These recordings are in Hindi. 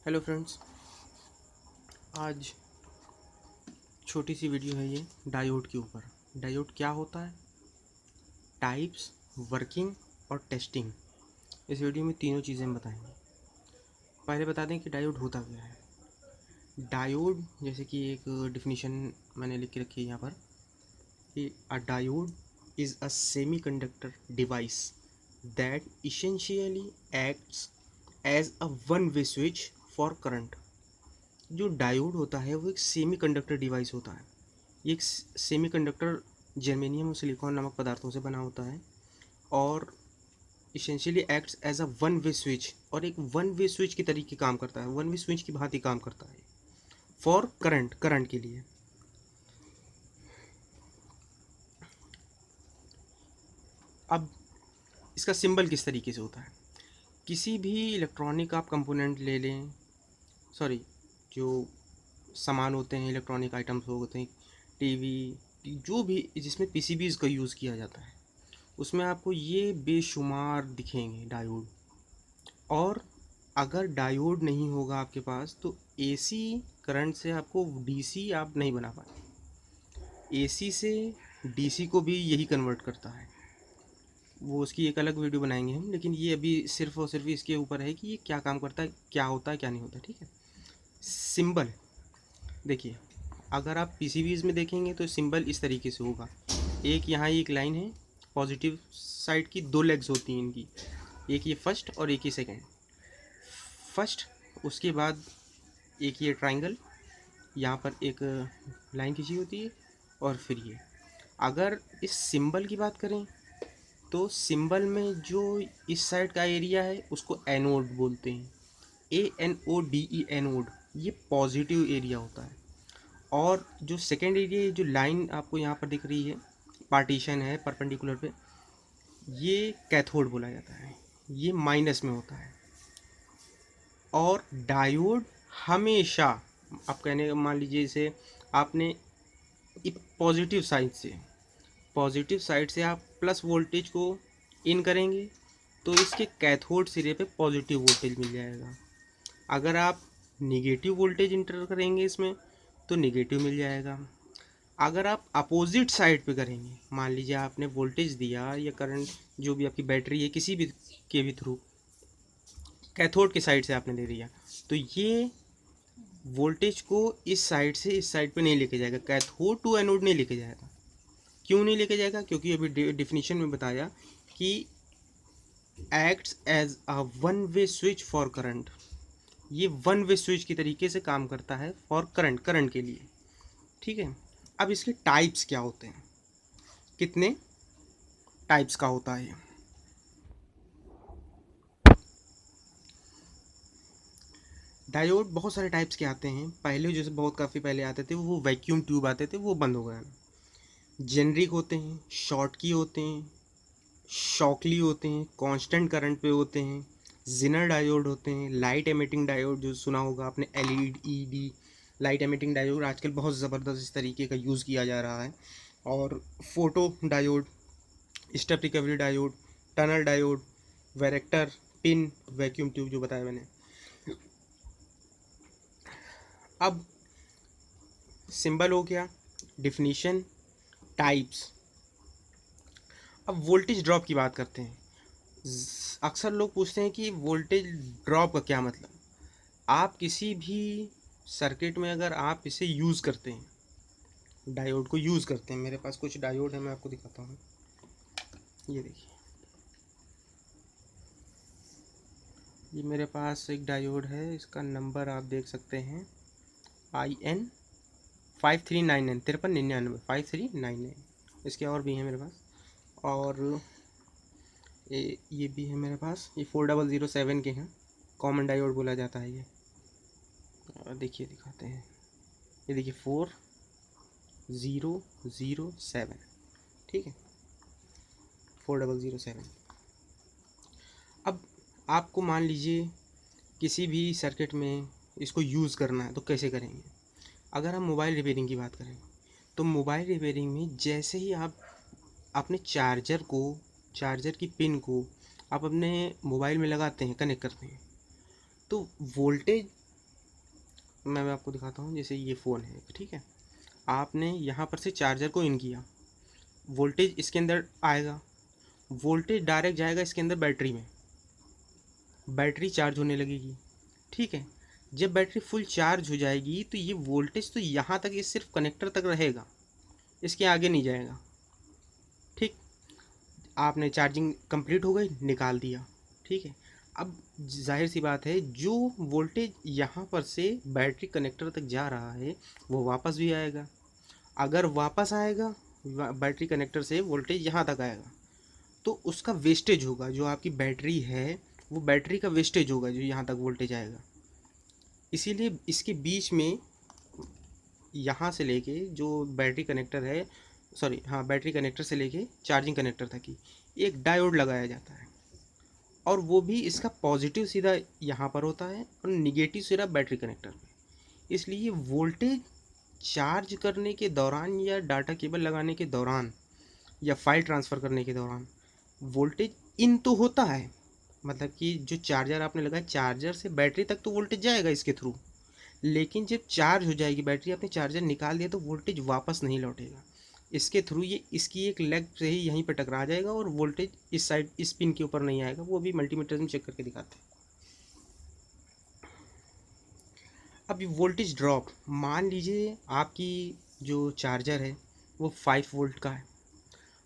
हेलो फ्रेंड्स, आज छोटी सी वीडियो है ये डायोड के ऊपर। डायोड क्या होता है, टाइप्स, वर्किंग और टेस्टिंग। इस वीडियो में तीनों चीज़ें हम बताएंगे। पहले बता दें कि डायोड होता क्या है। डायोड जैसे कि एक डिफिनीशन मैंने लिख के रखी है यहाँ पर कि a diode is a semiconductor device that essentially acts as a one way switch for current. जो डायोड होता है वो एक सेमी कंडक्टर डिवाइस होता है। ये एक सेमीकंडक्टर जर्मेनियम और सिलिकॉन नामक पदार्थों से बना होता है और essentially acts as a one way switch, और एक वन वे स्विच की तरीके काम करता है, वन वे स्विच की भांति काम करता है फॉर करंट के लिए। अब इसका सिंबल किस तरीके से होता है। किसी भी इलेक्ट्रॉनिक आप कंपोनेंट ले लें, सॉरी, जो सामान होते हैं, इलेक्ट्रॉनिक आइटम्स होते हैं, टीवी, जो भी जिसमें पीसीबीज का यूज़ किया जाता है, उसमें आपको ये बेशुमार दिखेंगे डायोड। और अगर डायोड नहीं होगा आपके पास तो एसी करंट से आपको डीसी आप नहीं बना पाए। एसी से डीसी को भी यही कन्वर्ट करता है। वो उसकी एक अलग वीडियो बनाएंगे हम, लेकिन ये अभी सिर्फ और सिर्फ इसके ऊपर है कि ये क्या काम करता है, क्या होता है, क्या नहीं होता। ठीक है। सिंबल देखिए, अगर आप पीसीबीज में देखेंगे तो सिंबल इस तरीके से होगा। एक यहाँ एक लाइन है, पॉजिटिव साइड की दो लेग्स होती हैं इनकी, एक ये फर्स्ट और एक ये सेकेंड। फर्स्ट, उसके बाद एक ये ट्राइंगल, यहाँ पर एक लाइन खींची होती है, और फिर ये। अगर इस सिंबल की बात करें तो सिंबल में जो इस साइड का एरिया है उसको एनोड बोलते हैं, ANODE, एनोड। ये पॉजिटिव एरिया होता है। और जो सेकेंड एरिया, जो लाइन आपको यहाँ पर दिख रही है, पार्टीशन है परपेंडिकुलर पे, ये कैथोड बोला जाता है, ये माइनस में होता है। और डायोड हमेशा, आप कहने का मान लीजिए इसे आपने एक पॉजिटिव साइड से आप प्लस वोल्टेज को इन करेंगे तो इसके कैथोड सिरे पे पॉजिटिव वोल्टेज मिल जाएगा। अगर आप निगेटिव वोल्टेज इंटर करेंगे इसमें तो निगेटिव मिल जाएगा। अगर आप अपोजिट साइड पे करेंगे, मान लीजिए आपने वोल्टेज दिया या करंट, जो भी आपकी बैटरी है किसी भी के भी थ्रू कैथोड की साइड से आपने दे दिया, तो ये वोल्टेज को इस साइड से इस साइड पे नहीं लेके जाएगा, कैथोड टू एनोड नहीं लेके जाएगा। क्यों नहीं लेके जाएगा? क्योंकि अभी डिफिनीशन में बताया कि acts as a one way switch for current. ये वन वे स्विच की तरीके से काम करता है फॉर करंट के लिए। ठीक है। अब इसके टाइप्स क्या होते हैं, कितने टाइप्स का होता है। डायोड बहुत सारे टाइप्स के आते हैं। पहले जैसे बहुत काफ़ी पहले आते थे वो वैक्यूम ट्यूब आते थे, वो बंद हो गए। जेनरिक होते हैं, शॉर्टकी होते हैं, शॉकली होते हैं, कांस्टेंट करंट पे होते हैं, जिनर डायोड होते हैं, लाइट एमिटिंग डायोड जो सुना होगा आपने, LED लाइट एमिटिंग डायोड आजकल बहुत ज़बरदस्त इस तरीके का यूज़ किया जा रहा है। और photo diode, step recovery diode, tunnel diode, varactor, pin, vacuum tube जो बताया मैंने। अब सिंबल हो गया, डिफिनीशन, टाइप्स। अब वोल्टेज ड्रॉप की बात करते हैं। अक्सर लोग पूछते हैं कि वोल्टेज ड्रॉप का क्या मतलब। आप किसी भी सर्किट में अगर आप इसे यूज़ करते हैं, डायोड को यूज़ करते हैं, मेरे पास कुछ डायोड है, मैं आपको दिखाता हूँ। ये देखिए, ये मेरे पास एक डायोड है, इसका नंबर आप देख सकते हैं IN 5399, 5399, 5399। इसके और भी हैं मेरे पास। और ये भी है मेरे पास, ये 4007 के हैं, कॉमन डायोड बोला जाता है ये। देखिए दिखाते हैं, ये देखिए 4007। ठीक है, 4007। अब आपको मान लीजिए किसी भी सर्किट में इसको यूज़ करना है तो कैसे करेंगे। अगर हम मोबाइल रिपेयरिंग की बात करें तो मोबाइल रिपेयरिंग में जैसे ही आप अपने चार्जर की पिन को आप अपने मोबाइल में लगाते हैं, कनेक्ट करते हैं, तो वोल्टेज मैं आपको दिखाता हूँ। जैसे ये फ़ोन है, ठीक है, आपने यहाँ पर से चार्जर को इन किया, वोल्टेज इसके अंदर आएगा, वोल्टेज डायरेक्ट जाएगा इसके अंदर बैटरी में, बैटरी चार्ज होने लगेगी, ठीक है। जब बैटरी फुल चार्ज हो जाएगी तो ये वोल्टेज तो यहाँ तक, ये सिर्फ कनेक्टर तक रहेगा, इसके आगे नहीं जाएगा, ठीक। आपने चार्जिंग कंप्लीट हो गई, निकाल दिया, ठीक है। अब जाहिर सी बात है, जो वोल्टेज यहाँ पर से बैटरी कनेक्टर तक जा रहा है वो वापस भी आएगा। अगर वापस आएगा बैटरी कनेक्टर से वोल्टेज यहाँ तक आएगा तो उसका वेस्टेज होगा, जो आपकी बैटरी है वो बैटरी का वेस्टेज होगा जो यहाँ तक वोल्टेज आएगा। इसीलिए इसके बीच में यहाँ से लेके जो बैटरी कनेक्टर है, सॉरी हाँ, बैटरी कनेक्टर से लेके चार्जिंग कनेक्टर तक ही एक डायोड लगाया जाता है, और वो भी इसका पॉजिटिव सीधा यहाँ पर होता है और निगेटिव सीधा बैटरी कनेक्टर पे। इसलिए वोल्टेज चार्ज करने के दौरान या डाटा केबल लगाने के दौरान या फाइल ट्रांसफ़र करने के दौरान वोल्टेज इन तो होता है, मतलब कि जो चार्जर आपने लगाया चार्जर से बैटरी तक तो वोल्टेज जाएगा इसके थ्रू, लेकिन जब चार्ज हो जाएगी बैटरी, आपने चार्जर निकाल दिया तो वोल्टेज वापस नहीं लौटेगा इसके थ्रू, ये इसकी एक लेग से ही यहीं पर टकरा जाएगा और वोल्टेज इस साइड इस पिन के ऊपर नहीं आएगा। वो भी मल्टीमीटर में चेक करके दिखाते हैं। अब ये वोल्टेज ड्रॉप, मान लीजिए आपकी जो चार्जर है वो 5 वोल्ट का है,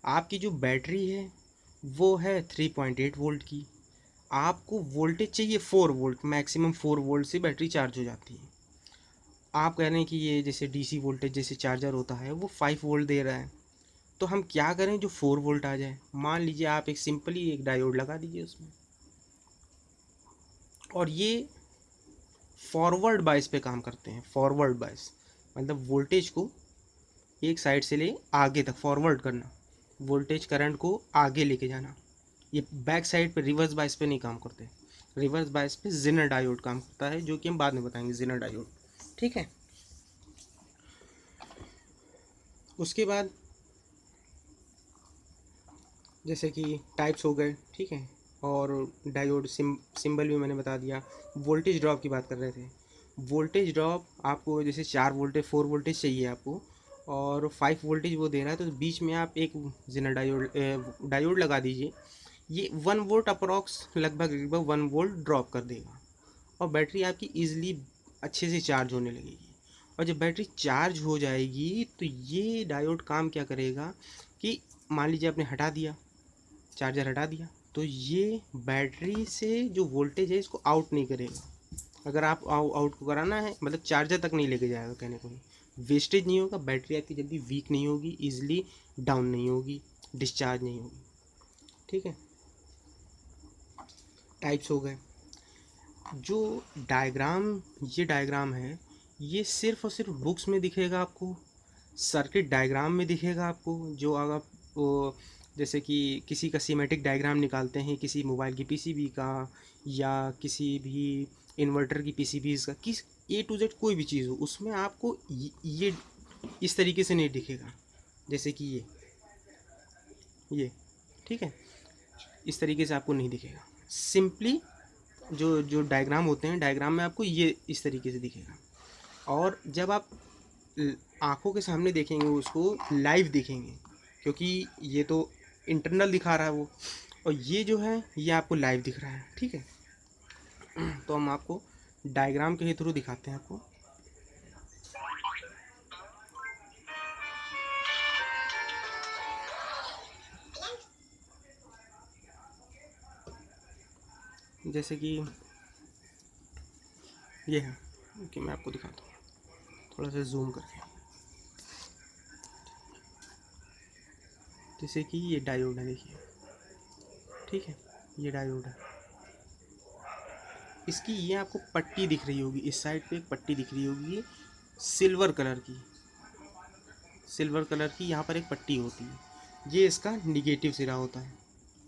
आपकी जो बैटरी है वो है 3.8 वोल्ट की, आपको वोल्टेज चाहिए 4 वोल्ट, मैक्सिमम 4 वोल्ट से बैटरी चार्ज हो जाती है। आप कह रहे हैं कि ये जैसे डीसी वोल्टेज जैसे चार्जर होता है वो 5 वोल्ट दे रहा है, तो हम क्या करें जो 4 वोल्ट आ जाए। मान लीजिए आप एक सिंपली एक डायोड लगा दीजिए उसमें, और ये फॉरवर्ड बायस पे काम करते हैं। फॉरवर्ड बायस मतलब वोल्टेज को एक साइड से ले आगे तक फॉरवर्ड करना, वोल्टेज करंट को आगे लेके जाना। ये बैक साइड पे रिवर्स बायस पे नहीं काम करते। रिवर्स बायस पे जेनर डायोड काम करता है, जो कि हम बाद में बताएंगे, जेनर डायोड, ठीक है। उसके बाद जैसे कि टाइप्स हो गए, ठीक है, और डायोड सिंबल भी मैंने बता दिया। वोल्टेज ड्रॉप की बात कर रहे थे। वोल्टेज ड्रॉप आपको जैसे 4 वोल्टेज 4 वोल्टेज चाहिए आपको, और 5 वोल्टेज वो दे रहा है, तो बीच में आप एक जेनर डायोड लगा दीजिए। ये 1 वोल्ट अप्रॉक्स लगभग 1 वोल्ट ड्रॉप कर देगा, और बैटरी आपकी ईजिली अच्छे से चार्ज होने लगेगी। और जब बैटरी चार्ज हो जाएगी तो ये डायोड काम क्या करेगा कि मान लीजिए आपने हटा दिया, चार्जर हटा दिया, तो ये बैटरी से जो वोल्टेज है इसको आउट नहीं करेगा। अगर आप आउट को कराना है मतलब चार्जर तक नहीं लेके जाएगा, कहने को नहीं, वेस्टेज नहीं होगा, बैटरी आपकी जल्दी वीक नहीं होगी, ईजिली डाउन नहीं होगी, डिस्चार्ज नहीं होगी, ठीक है। टाइप्स हो गए। जो डायग्राम, ये डायग्राम है, ये सिर्फ और सिर्फ बुक्स में दिखेगा आपको, सर्किट डायग्राम में दिखेगा आपको। जो अगर वो जैसे कि किसी का सीमेटिक डायग्राम निकालते हैं किसी मोबाइल की पीसीबी का, या किसी भी इन्वर्टर की पीसीबीज का, किस ए टू जेड कोई भी चीज़ हो, उसमें आपको ये इस तरीके से नहीं दिखेगा। जैसे कि ये ठीक है, इस तरीके से आपको नहीं दिखेगा। सिंपली जो जो डायग्राम होते हैं, डायग्राम में आपको ये इस तरीके से दिखेगा। और जब आप आंखों के सामने देखेंगे उसको लाइव देखेंगे, क्योंकि ये तो इंटरनल दिखा रहा है वो, और ये जो है ये आपको लाइव दिख रहा है, ठीक है। तो हम आपको डायग्राम के थ्रू दिखाते हैं आपको। जैसे कि ये है कि मैं आपको दिखाता हूँ थोड़ा सा जूम करके। जैसे कि ये डायोड है, देखिए, ठीक है, ये डायोड है। इसकी ये आपको पट्टी दिख रही होगी, इस साइड पे एक पट्टी दिख रही होगी सिल्वर कलर की, सिल्वर कलर की यहाँ पर एक पट्टी होती है। ये इसका निगेटिव सिरा होता है,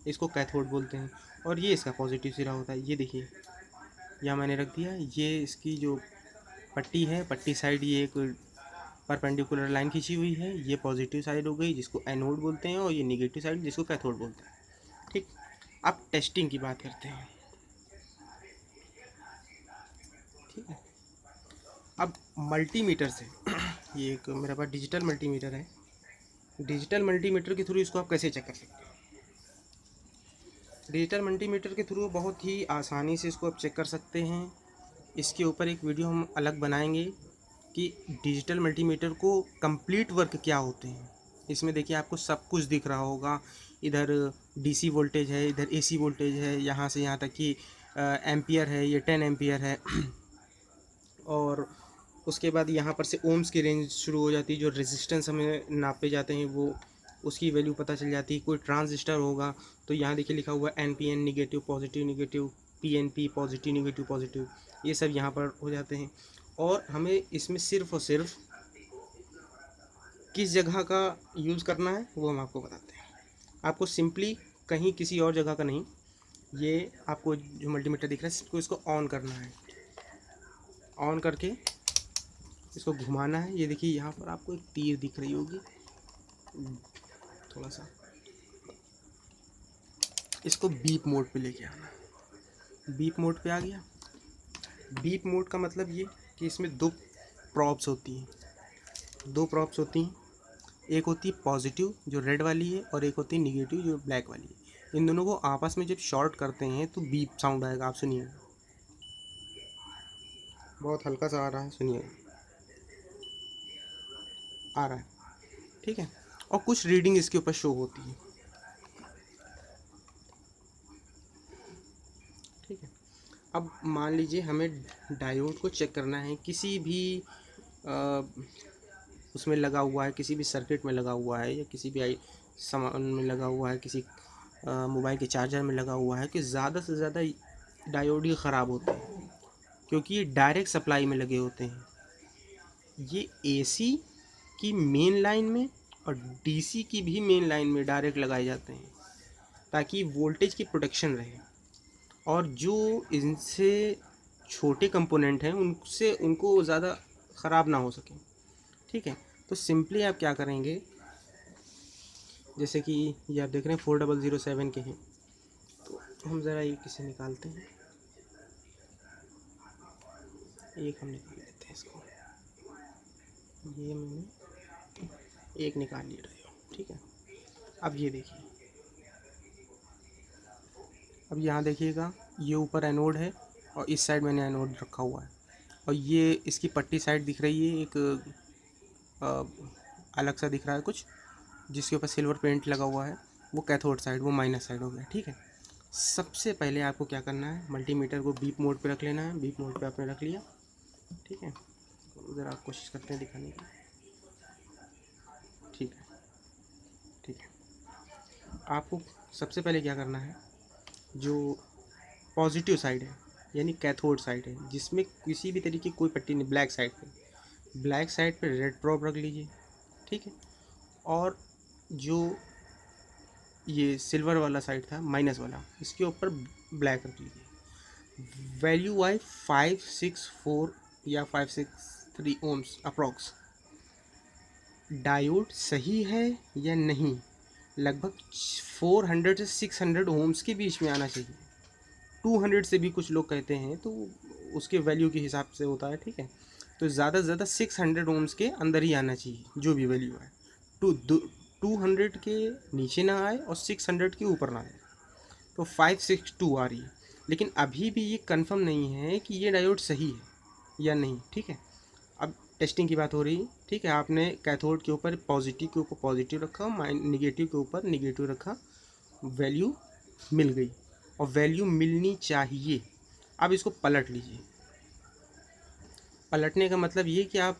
इसको कैथोड बोलते हैं, और ये इसका पॉजिटिव सिरा होता है। ये देखिए यहाँ मैंने रख दिया, ये इसकी जो पट्टी है, पट्टी साइड ये एक परपेंडिकुलर लाइन खींची हुई है, ये पॉजिटिव साइड हो गई जिसको एनोड बोलते हैं, और ये निगेटिव साइड जिसको कैथोड बोलते हैं, ठीक। अब टेस्टिंग की बात करते हैं, ठीक है। अब मल्टीमीटर से ये एक मेरे पास डिजिटल मल्टीमीटर है। डिजिटल मल्टीमीटर के थ्रू इसको आप कैसे चेक कर सकते हैं? डिजिटल मल्टीमीटर के थ्रू बहुत ही आसानी से इसको आप चेक कर सकते हैं। इसके ऊपर एक वीडियो हम अलग बनाएंगे कि डिजिटल मल्टीमीटर को कंप्लीट वर्क क्या होते हैं। इसमें देखिए आपको सब कुछ दिख रहा होगा, इधर डीसी वोल्टेज है, इधर एसी वोल्टेज है, यहाँ से यहाँ तक कि एम्पियर है, ये 10 एम्पियर है और उसके बाद यहाँ पर से ओम्स की रेंज शुरू हो जाती है, जो रेजिस्टेंस हमें नापे जाते हैं वो उसकी वैल्यू पता चल जाती है। कोई ट्रांजिस्टर होगा तो यहाँ देखिए लिखा हुआ है NPN negative positive negative, PNP positive negative positive, ये सब यहाँ पर हो जाते हैं। और हमें इसमें सिर्फ और सिर्फ किस जगह का यूज़ करना है वो हम आपको बताते हैं। आपको सिंपली कहीं किसी और जगह का नहीं, ये आपको जो मल्टीमीटर दिख रहा है इसको ऑन करना है। ऑन करके इसको घुमाना है। ये देखिए यहाँ पर आपको एक तीर दिख रही होगी, थोड़ा सा इसको बीप मोड पे लेके आना। बीप मोड पे आ गया। बीप मोड का मतलब ये कि इसमें दो प्रॉप्स होती हैं, एक होती है पॉजिटिव जो रेड वाली है और एक होती है निगेटिव जो ब्लैक वाली है। इन दोनों को आपस में जब शॉर्ट करते हैं तो बीप साउंड आएगा, आप सुनिए, बहुत हल्का सा आ रहा है, सुनिए, आ रहा है, ठीक है। और कुछ रीडिंग इसके ऊपर शो होती है, ठीक है। अब मान लीजिए हमें डायोड को चेक करना है, किसी भी उसमें लगा हुआ है, किसी भी सर्किट में लगा हुआ है या किसी भी सामान में लगा हुआ है, किसी मोबाइल के चार्जर में लगा हुआ है कि ज़्यादा से ज़्यादा डायोड ही ख़राब होते हैं क्योंकि ये डायरेक्ट सप्लाई में लगे होते हैं। ये एसी की मेन लाइन में और डीसी की भी मेन लाइन में डायरेक्ट लगाए जाते हैं ताकि वोल्टेज की प्रोटेक्शन रहे और जो इनसे छोटे कंपोनेंट हैं उनसे उनको ज़्यादा ख़राब ना हो सके, ठीक है। तो सिंपली आप क्या करेंगे, जैसे कि ये आप देख रहे हैं 4007 के हैं, तो हम ज़रा एक इसे निकालते हैं, एक हम निकाल लेते हैं इसको, ये मैंने एक निकाल लिया डायोड, ठीक है। अब ये देखिए, अब यहाँ देखिएगा ये ऊपर एनोड है और इस साइड मैंने एनोड रखा हुआ है और ये इसकी पट्टी साइड दिख रही है, एक अलग सा दिख रहा है कुछ जिसके ऊपर सिल्वर पेंट लगा हुआ है, वो कैथोड साइड, वो माइनस साइड हो गया, ठीक है। सबसे पहले आपको क्या करना है, मल्टीमीटर को बीप मोड पे रख लेना है। बीप मोड पे आपने रख लिया, ठीक है। उधर आप कोशिश करते हैं दिखाने की, ठीक है, ठीक है। आपको सबसे पहले क्या करना है, जो पॉजिटिव साइड है यानी कैथोड साइड है जिसमें किसी भी तरीके की कोई पट्टी नहीं, ब्लैक साइड पे रेड प्रोब रख लीजिए, ठीक है। और जो ये सिल्वर वाला साइड था माइनस वाला, इसके ऊपर ब्लैक रख लीजिए। वैल्यू आई 564 या 563 ओम्स अप्रॉक्स। डायोड सही है या नहीं, लगभग 400 से 600 ओम्स के बीच में आना चाहिए। 200 से भी कुछ लोग कहते हैं तो उसके वैल्यू के हिसाब से होता है, ठीक है। तो ज़्यादा से ज़्यादा 600 ओम्स के अंदर ही आना चाहिए जो भी वैल्यू है। 200 के नीचे ना आए और 600 के ऊपर ना आए। तो 562 आ रही है, लेकिन अभी भी ये कंफर्म नहीं है कि ये डायोड सही है या नहीं, ठीक है। अब टेस्टिंग की बात हो रही है, ठीक है। आपने कैथोड के ऊपर पॉजिटिव रखा, निगेटिव के ऊपर निगेटिव रखा, वैल्यू मिल गई और वैल्यू मिलनी चाहिए। अब इसको पलट लीजिए। पलटने का मतलब ये कि आप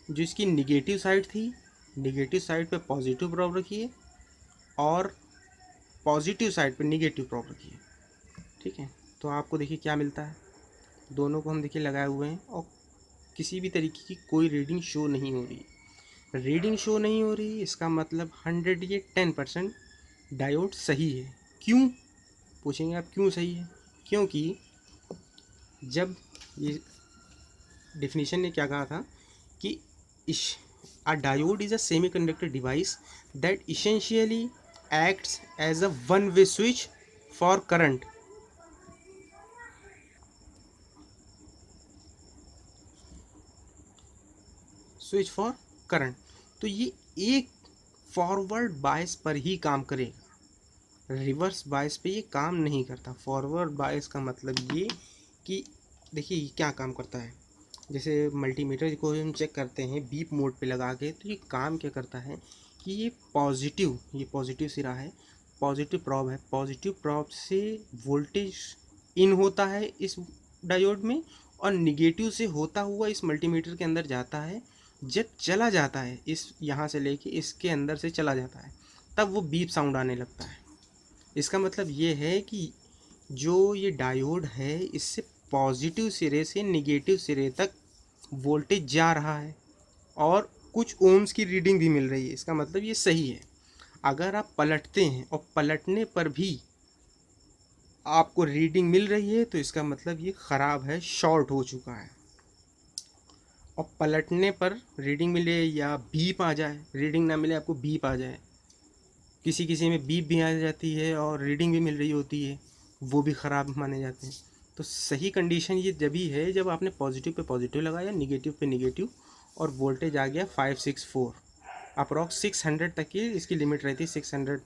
जो इसकी निगेटिव साइड थी, निगेटिव साइड पे पॉजिटिव प्रोब रखिए और पॉजिटिव साइड पे निगेटिव प्रोब रखिए, ठीक है। तो आपको देखिए क्या मिलता है, दोनों को हम देखिए लगाए हुए हैं और किसी भी तरीके की कोई रीडिंग शो नहीं हो रही। इसका मतलब 100 ये 10% डायोड सही है। क्यों पूछेंगे आप, क्यों सही है? क्योंकि जब ये डेफिनेशन ने क्या कहा था कि a diode is a semiconductor device that essentially acts as a one-way switch for current switch for current. तो ये एक फॉरवर्ड बायस पर ही काम करेगा, रिवर्स बायस पे ये काम नहीं करता। फॉरवर्ड बायस का मतलब ये कि देखिए ये क्या काम करता है, जैसे मल्टीमीटर को हम चेक करते हैं बीप मोड पे लगा के, तो ये काम क्या करता है कि ये पॉजिटिव सिरा है, पॉजिटिव प्रॉब है, पॉजिटिव प्रॉब से वोल्टेज इन होता है इस डायोड में, और निगेटिव से होता हुआ इस मल्टीमीटर के अंदर जाता है। जब चला जाता है इस यहाँ से लेके इसके अंदर से चला जाता है, तब वो बीप साउंड आने लगता है। इसका मतलब ये है कि जो ये डायोड है इससे पॉजिटिव सिरे से निगेटिव सिरे तक वोल्टेज जा रहा है और कुछ ओम्स की रीडिंग भी मिल रही है। इसका मतलब ये सही है। अगर आप पलटते हैं और पलटने पर भी आपको रीडिंग मिल रही है तो इसका मतलब ये ख़राब है, शॉर्ट हो चुका है। और पलटने पर रीडिंग मिले या बीप आ जाए, रीडिंग ना मिले आपको बीप आ जाए, किसी किसी में बीप भी आ जाती है और रीडिंग भी मिल रही होती है, वो भी ख़राब माने जाते हैं। तो सही कंडीशन ये जब ही है जब आपने पॉजिटिव पे पॉजिटिव लगाया, निगेटिव पे निगेटिव, और वोल्टेज आ गया 564, अप्रॉक्स 600 तक की इसकी लिमिट रहती है, 600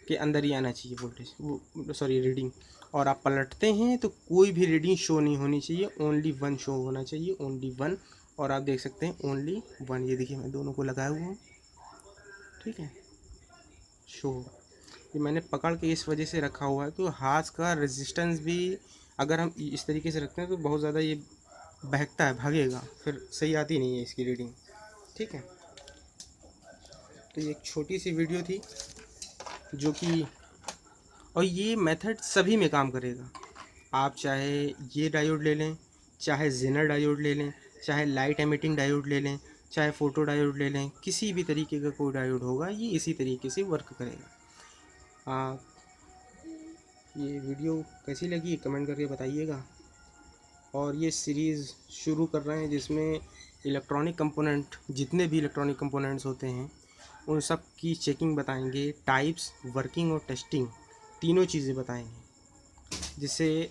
के अंदर ही आना चाहिए वोल्टेज, वो सॉरी रीडिंग। और आप पलटते हैं तो कोई भी रीडिंग शो नहीं होनी चाहिए, ओनली वन शो होना चाहिए, ओनली वन। और आप देख सकते हैं ओनली वन, ये देखिए मैं दोनों को लगाया हुआ हूँ, ठीक है, शो। ये मैंने पकड़ के इस वजह से रखा हुआ है कि हाथ का रेजिस्टेंस भी अगर हम इस तरीके से रखते हैं तो बहुत ज़्यादा ये बहकता है, भागेगा, फिर सही आती नहीं है इसकी रीडिंग, ठीक है। तो ये एक छोटी सी वीडियो थी जो कि, और ये मेथड सभी में काम करेगा। आप चाहे ये डायोड ले लें, चाहे जेनर डायोड ले लें, चाहे लाइट एमिटिंग डायोड ले लें, चाहे फोटो डायोड ले लें, किसी भी तरीके का कोई डायोड होगा ये इसी तरीके से वर्क करेगा। ये वीडियो कैसी लगी कमेंट करके बताइएगा। और ये सीरीज़ शुरू कर रहे हैं जिसमें इलेक्ट्रॉनिक कंपोनेंट, जितने भी इलेक्ट्रॉनिक कंपोनेंट्स होते हैं उन सब की चेकिंग बताएंगे, टाइप्स, वर्किंग और टेस्टिंग, तीनों चीज़ें बताएंगे जिससे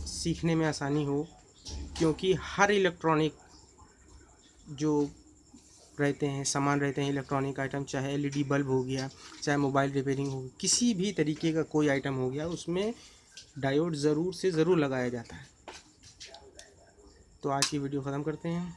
सीखने में आसानी हो। क्योंकि हर इलेक्ट्रॉनिक जो रहते हैं, सामान रहते हैं, इलेक्ट्रॉनिक आइटम, चाहे एलईडी बल्ब हो गया, चाहे मोबाइल रिपेयरिंग हो, किसी भी तरीके का कोई आइटम हो गया, उसमें डायोड ज़रूर से ज़रूर लगाया जाता है। तो आज की वीडियो ख़त्म करते हैं।